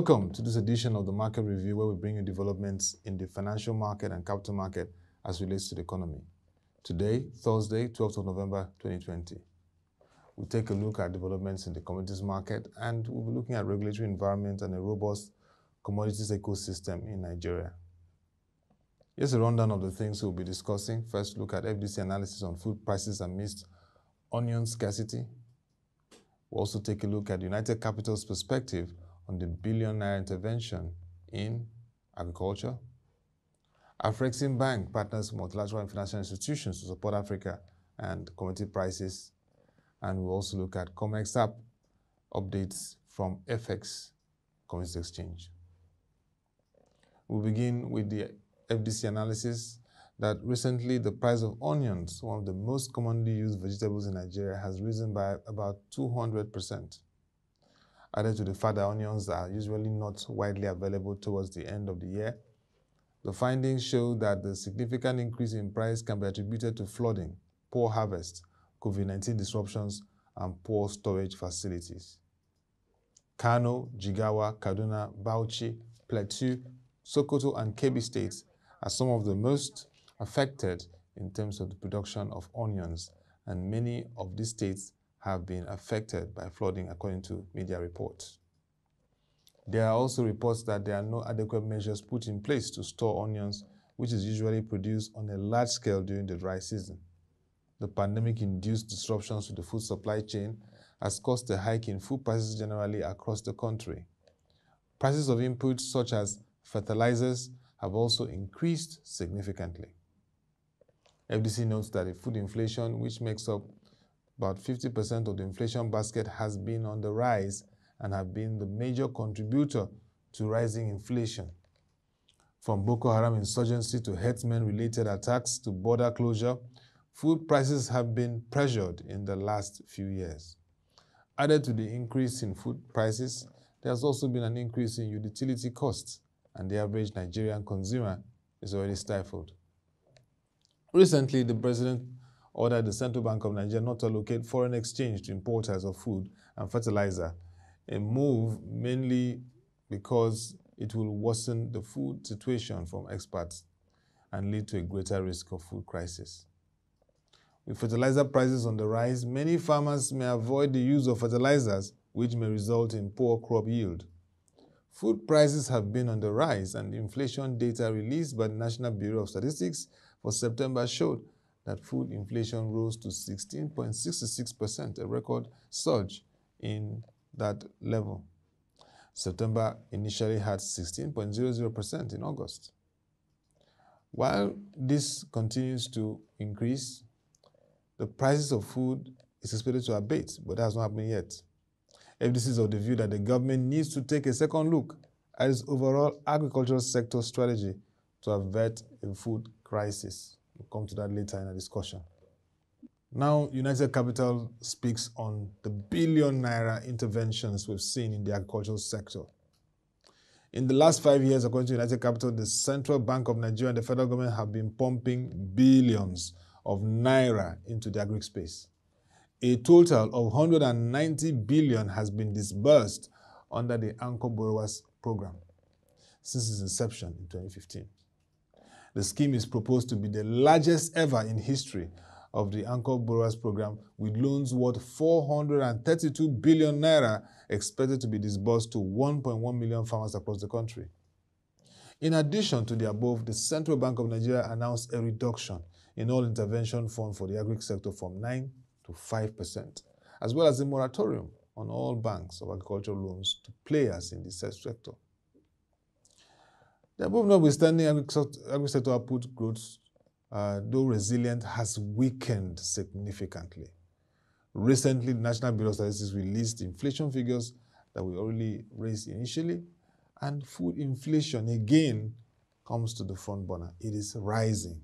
Welcome to this edition of the Market Review, where we bring you developments in the financial market and capital market as relates to the economy. Today, Thursday, 12th of November 2020. We'll take a look at developments in the commodities market, and we'll be looking at regulatory environment and a robust commodities ecosystem in Nigeria. Here's a rundown of the things we'll be discussing. First, look at FDC analysis on food prices amidst onion scarcity. We'll also take a look at United Capital's perspective on the billion-naira intervention in agriculture. AFREXIM Bank partners multilateral and financial institutions to support Africa and commodity prices. And we'll also look at COMX app updates from AFEX Commodities Exchange. We'll begin with the FDC analysis that recently the price of onions, one of the most commonly used vegetables in Nigeria, has risen by about 200%. Added to the fact that onions are usually not widely available towards the end of the year, the findings show that the significant increase in price can be attributed to flooding, poor harvest, COVID-19 disruptions, and poor storage facilities. Kano, Jigawa, Kaduna, Bauchi, Plateau, Sokoto, and Kebbi states are some of the most affected in terms of the production of onions, and many of these states have been affected by flooding, according to media reports. There are also reports that there are no adequate measures put in place to store onions, which is usually produced on a large scale during the dry season. The pandemic-induced disruptions to the food supply chain has caused a hike in food prices generally across the country. Prices of inputs such as fertilizers have also increased significantly. FDC notes that the food inflation, which makes up about 50% of the inflation basket, has been on the rise and have been the major contributor to rising inflation. From Boko Haram insurgency to herdsmen-related attacks to border closure, food prices have been pressured in the last few years. Added to the increase in food prices, there has also been an increase in utility costs, and the average Nigerian consumer is already stifled. Recently, the president ordered the Central Bank of Nigeria not to allocate foreign exchange to importers of food and fertilizer, a move mainly because it will worsen the food situation from exports and lead to a greater risk of food crisis. With fertilizer prices on the rise, many farmers may avoid the use of fertilizers, which may result in poor crop yield. Food prices have been on the rise, and the inflation data released by the National Bureau of Statistics for September showed that food inflation rose to 16.66%, a record surge in that level. September initially had 16.00% in August. While this continues to increase, the prices of food is expected to abate, but that has not happened yet. FDC is of the view that the government needs to take a second look at its overall agricultural sector strategy to avert a food crisis. We'll come to that later in our discussion. Now, United Capital speaks on the billion-naira interventions we've seen in the agricultural sector. In the last 5 years, according to United Capital, the Central Bank of Nigeria and the federal government have been pumping billions of naira into the agri space. A total of 190 billion has been disbursed under the Anchor Borrowers Program since its inception in 2015. The scheme is proposed to be the largest ever in history of the Anchor Borrowers Program, with loans worth 432 billion naira expected to be disbursed to 1.1 million farmers across the country. In addition to the above, the Central Bank of Nigeria announced a reduction in all intervention funds for the agri sector from 9 to 5%, as well as a moratorium on all banks of agricultural loans to players in the sector. The above notwithstanding, agri-sector output growth, though resilient, has weakened significantly. Recently, the National Bureau of Statistics released inflation figures that we already raised initially, and food inflation again comes to the front burner. It is rising.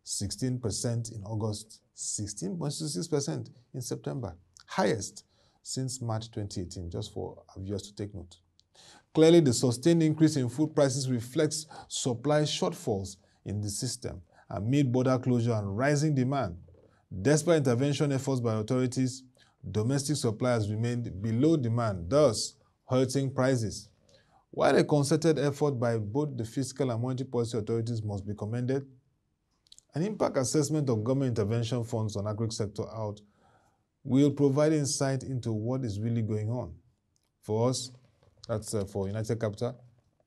16% in August, 16.66% in September, highest since March 2018, just for our viewers to take note. Clearly, the sustained increase in food prices reflects supply shortfalls in the system amid border closure and rising demand. Despite intervention efforts by authorities, domestic supply has remained below demand, thus hurting prices. While a concerted effort by both the fiscal and monetary policy authorities must be commended, an impact assessment of government intervention funds on agri sector out will provide insight into what is really going on. For us, that's for United Capital,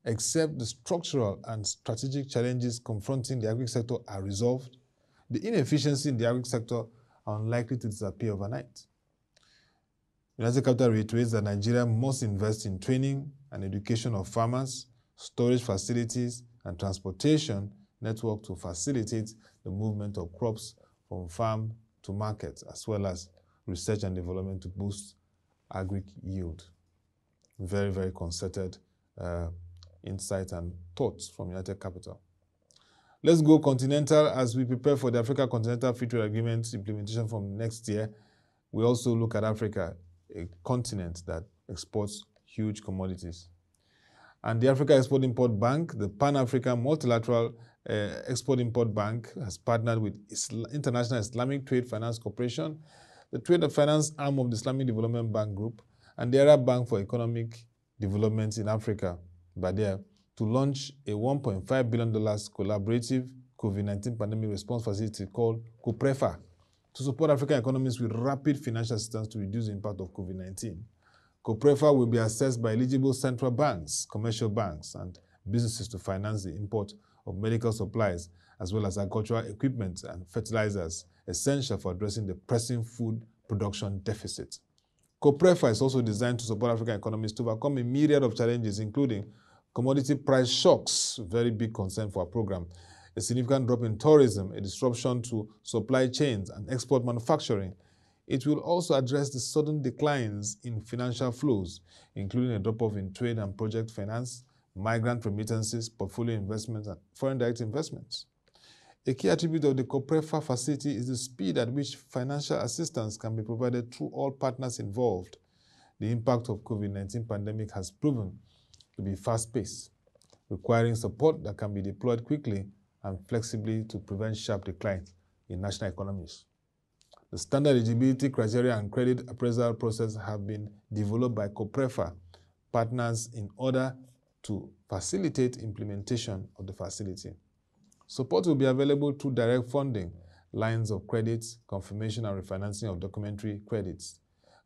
except the structural and strategic challenges confronting the agri sector are resolved, the inefficiency in the agri sector are unlikely to disappear overnight. United Capital reiterates that Nigeria must invest in training and education of farmers, storage facilities, and transportation network to facilitate the movement of crops from farm to market, as well as research and development to boost agri yield. Very, very concerted insight and thoughts from United Capital. Let's go continental as we prepare for the Africa Continental Free Trade Agreement implementation from next year. We also look at Africa, a continent that exports huge commodities. And the Africa Export-Import Bank, the Pan-African Multilateral Export-Import Bank, has partnered with International Islamic Trade Finance Corporation, the trade and finance arm of the Islamic Development Bank Group, and the Arab Bank for Economic Development in Africa, BADEA, to launch a $1.5 billion collaborative COVID-19 pandemic response facility called COPREFA to support African economies with rapid financial assistance to reduce the impact of COVID-19. COPREFA will be assessed by eligible central banks, commercial banks, and businesses to finance the import of medical supplies, as well as agricultural equipment and fertilizers, essential for addressing the pressing food production deficit. COPREFA is also designed to support African economies to overcome a myriad of challenges, including commodity price shocks, very big concern for our program, a significant drop in tourism, a disruption to supply chains and export manufacturing. It will also address the sudden declines in financial flows, including a drop-off in trade and project finance, migrant remittances, portfolio investments, and foreign direct investments. A key attribute of the COPREFA facility is the speed at which financial assistance can be provided through all partners involved. The impact of COVID-19 pandemic has proven to be fast-paced, requiring support that can be deployed quickly and flexibly to prevent sharp decline in national economies. The standard eligibility criteria and credit appraisal process have been developed by COPREFA partners in order to facilitate implementation of the facility. Support will be available through direct funding, lines of credit, confirmation and refinancing of documentary credits,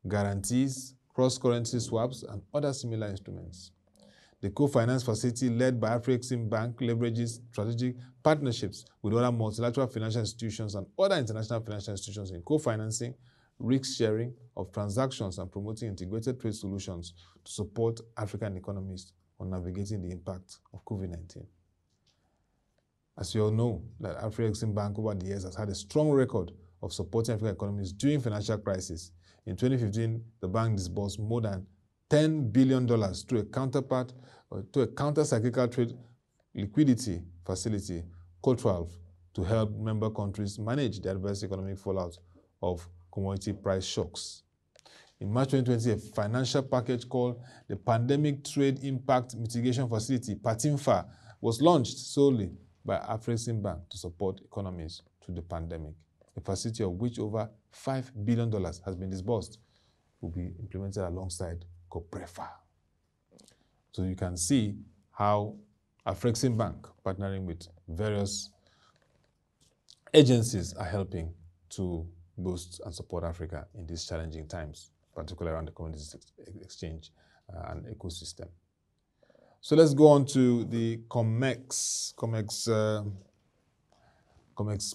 guarantees, cross-currency swaps, and other similar instruments. The co-finance facility led by AFREXIM Bank leverages strategic partnerships with other multilateral financial institutions and other international financial institutions in co-financing, risk sharing of transactions, and promoting integrated trade solutions to support African economies on navigating the impact of COVID-19. As you all know, that AFREXIM Bank over the years has had a strong record of supporting African economies during financial crisis. In 2015, the bank disbursed more than $10 billion to a counter-cyclical trade liquidity facility, CO12, to help member countries manage the adverse economic fallout of commodity price shocks. In March 2020, a financial package called the Pandemic Trade Impact Mitigation Facility, PATIMFA, was launched solely by AFREXIM Bank to support economies through the pandemic. A facility of which over $5 billion has been disbursed will be implemented alongside COPREFA. So you can see how AFREXIM Bank, partnering with various agencies, are helping to boost and support Africa in these challenging times, particularly around the commodities exchange and ecosystem. So let's go on to the COMX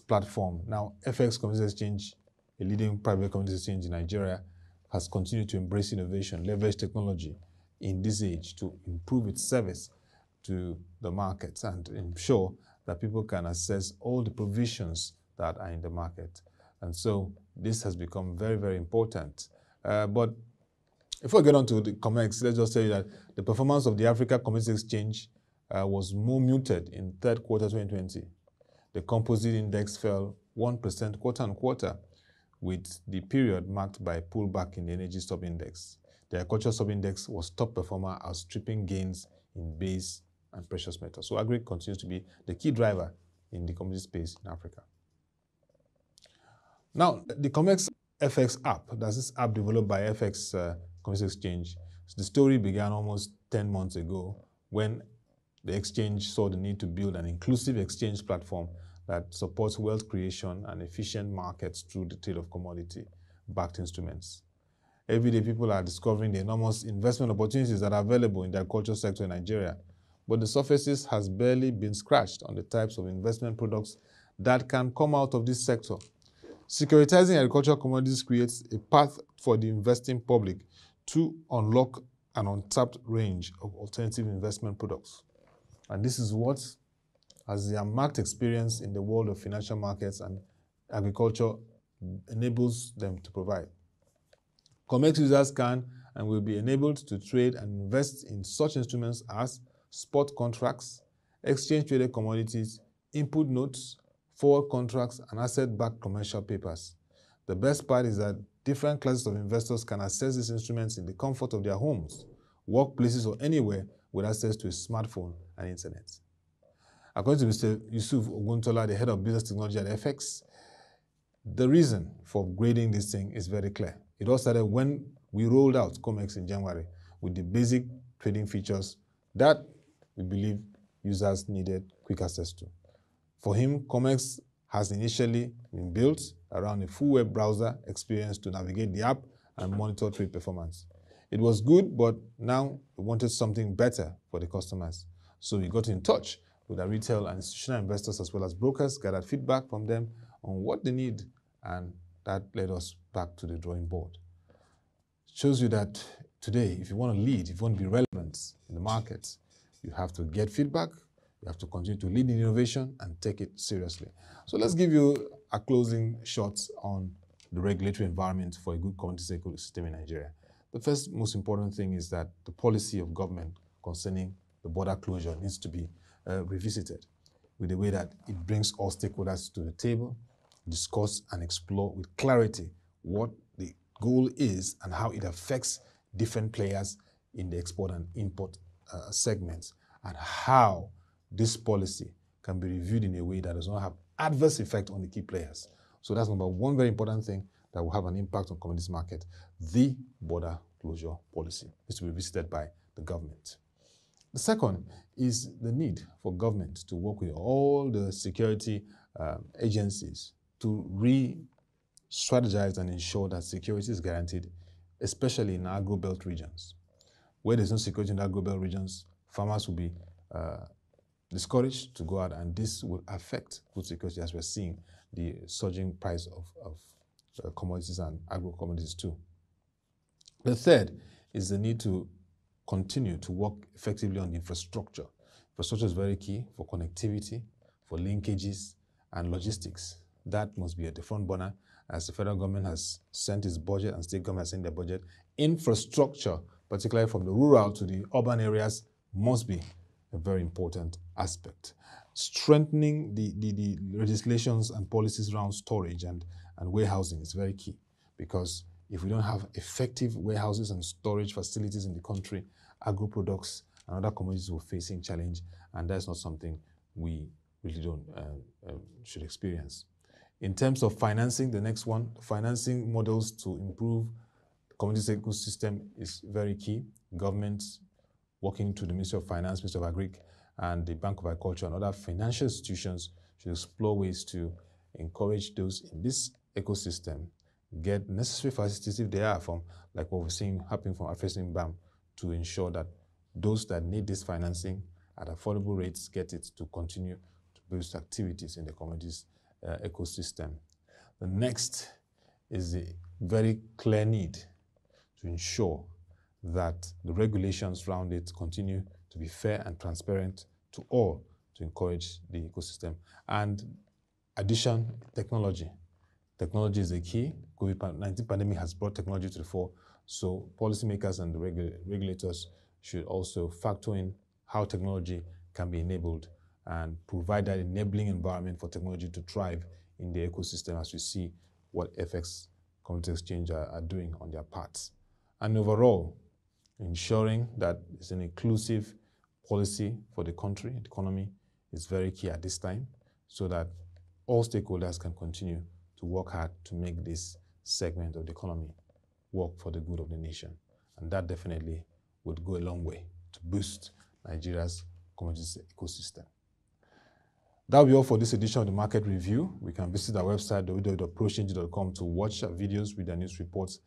platform. Now, FX Commodities Exchange, a leading private commodities exchange in Nigeria, has continued to embrace innovation, leverage technology in this age to improve its service to the markets and ensure that people can access all the provisions that are in the market. And so this has become very, very important. But before we get on to the COMX, let's just tell you that the performance of the Africa Commodities Exchange was more muted in third quarter 2020. The composite index fell 1% quarter-on-quarter, with the period marked by pullback in the energy sub-index. The agriculture sub-index was top performer, outstripping gains in base and precious metals. So Agric continues to be the key driver in the commodity space in Africa. Now, the COMX FX app, that's this app developed by FX Commodities Exchange. The story began almost 10 months ago when the exchange saw the need to build an inclusive exchange platform that supports wealth creation and efficient markets through the trade of commodity-backed instruments. Every day, people are discovering the enormous investment opportunities that are available in the agriculture sector in Nigeria, but the surfaces has barely been scratched on the types of investment products that can come out of this sector. Securitizing agricultural commodities creates a path for the investing public to unlock an untapped range of alternative investment products. And this is what, as the unmarked experience in the world of financial markets and agriculture, enables them to provide. COMX users can and will be enabled to trade and invest in such instruments as spot contracts, exchange-traded commodities, input notes, forward contracts, and asset-backed commercial papers. The best part is that different classes of investors can access these instruments in the comfort of their homes, workplaces, or anywhere with access to a smartphone and internet. According to Mr. Yusuf Oguntola, the head of business technology at AFEX, the reason for upgrading this thing is very clear. It all started when we rolled out COMX in January with the basic trading features that we believe users needed quick access to. For him, COMX has initially been built around a full web browser experience to navigate the app and monitor trade performance. It was good, but now we wanted something better for the customers. So we got in touch with our retail and institutional investors as well as brokers, gathered feedback from them on what they need, and that led us back to the drawing board. It shows you that today, if you want to lead, if you want to be relevant in the market, you have to get feedback, you have to continue to lead in innovation and take it seriously. So let's give you a closing shot on the regulatory environment for a good commodities ecosystem in Nigeria. The first most important thing is that the policy of government concerning the border closure needs to be revisited with the way that it brings all stakeholders to the table, discuss and explore with clarity what the goal is and how it affects different players in the export and import segments, and how this policy can be reviewed in a way that does not have adverse effect on the key players. So that's number one very important thing that will have an impact on commodities market. The border closure policy is to be visited by the government. The second is the need for government to work with all the security agencies to re-strategize and ensure that security is guaranteed, especially in agro-belt regions. Where there's no security in agro-belt regions, farmers will be discouraged to go out, and this will affect food security, as we're seeing the surging price of commodities and agro-commodities too. The third is the need to continue to work effectively on the infrastructure. Infrastructure is very key for connectivity, for linkages, and logistics. That must be at the front burner as the federal government has sent its budget and state government has sent their budget. Infrastructure, particularly from the rural to the urban areas, must be a very important aspect. Strengthening the legislations and policies around storage and warehousing is very key, because if we don't have effective warehouses and storage facilities in the country, agro products and other commodities will facing challenge, and that's not something we really should experience. In terms of financing, the next one, financing models to improve the commodities ecosystem is very key. Governments working to the Ministry of Finance, Ministry of Agric, and the Bank of Agriculture and other financial institutions should explore ways to encourage those in this ecosystem get necessary facilities if they are from, like what we're seeing happening from AFREXIM Bank, to ensure that those that need this financing at affordable rates get it to continue to boost activities in the commodities ecosystem. The next is the very clear need to ensure that the regulations around it continue to be fair and transparent to all to encourage the ecosystem. And addition, technology. Technology is the key. COVID-19 pandemic has brought technology to the fore, so policymakers and the regulators should also factor in how technology can be enabled and provide that enabling environment for technology to thrive in the ecosystem, as we see what FX Commodity Exchange are doing on their parts. And overall, ensuring that it's an inclusive policy for the country, the economy, is very key at this time, so that all stakeholders can continue to work hard to make this segment of the economy work for the good of the nation. And that definitely would go a long way to boost Nigeria's commodities ecosystem. That will be all for this edition of the Market Review. We can visit our website, www.prochange.com, to watch our videos with the news reports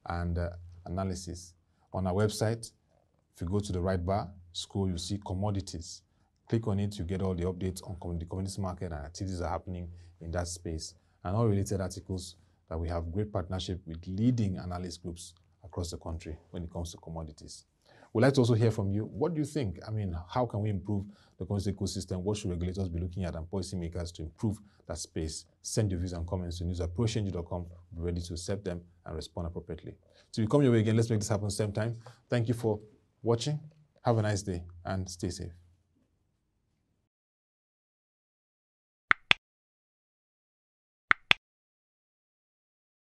and analysis. On our website, if you go to the right bar, scroll, you see Commodities. Click on it, you get all the updates on the commodities market and activities that are happening in that space, and all related articles that we have great partnership with leading analyst groups across the country when it comes to commodities. We'd like to also hear from you. What do you think? I mean, how can we improve the commodities ecosystem? What should regulators be looking at and policymakers to improve that space? Send your views and comments to news@prochange.com. We're ready to accept them and respond appropriately. So we come your way again. Let's make this happen same time. Thank you for watching. Have a nice day and stay safe.